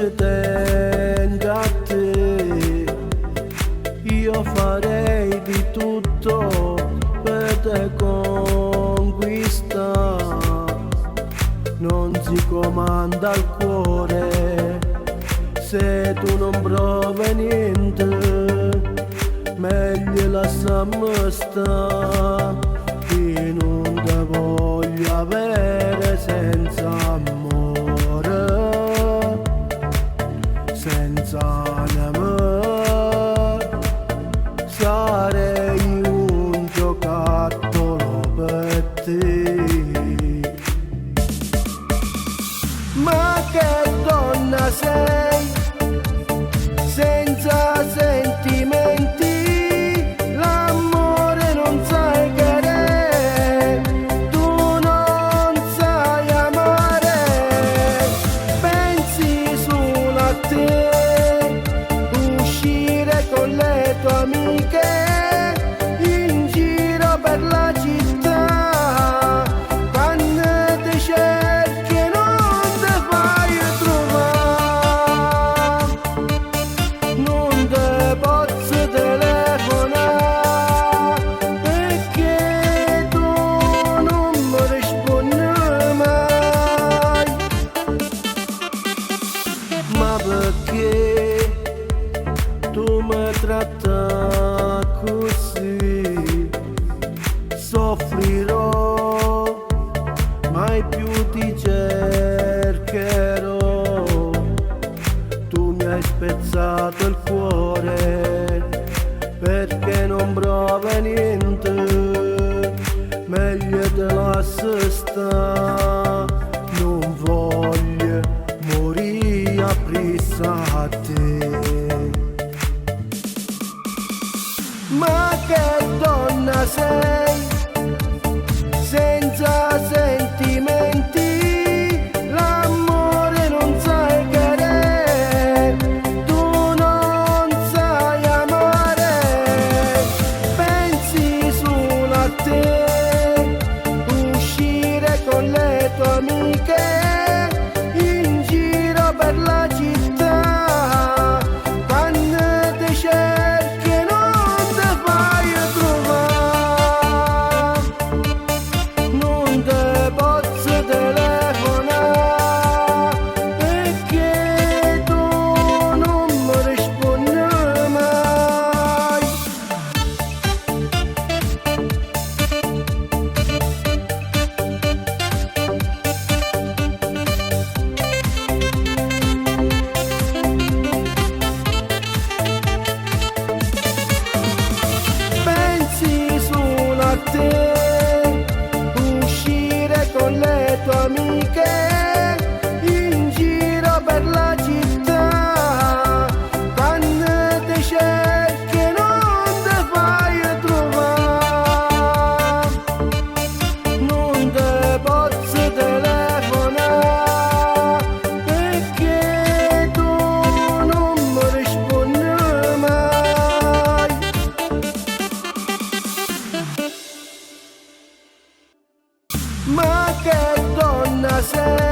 ci tenga a te, io farei di tutto per te conquistare. Non si comanda il cuore se tu non provi niente, meglio lasciamo stare. Io non te voglio avere senza amore, senza amore. Sarei un giocattolo per te. Ma che donna sei, senza sentimenti, l'amore non sai querer, tu non sai amare. Pensi solo a te, uscire con le tue amiche in giro per la città. Quando ti cerchi non ti fai trovare, non ti posso telefonare perché tu non mi rispondi mai. Ma perché tu mi tratti così? Soffrirò, mai più ti cercherò. Tu mi hai spezzato il cuore perché non provi niente, meglio te lascio sta. Non voglio morire appresso a te. Ma che donna sei, senza sentimenti, l'amore non sai querer, tu non sai amare. Pensi solo a te, uscire con le tue amiche in giro per la città. Quando ti cerchi non ti fai trovare, non ti posso telefonare perché tu non mi rispondi mai. Pensi solo a te, uscire con le tue amiche in giro per la città. Quando ti cerchi non ti fai trovare, non ti posso telefonare perché tu non mi rispondi mai. Ma che donna sei,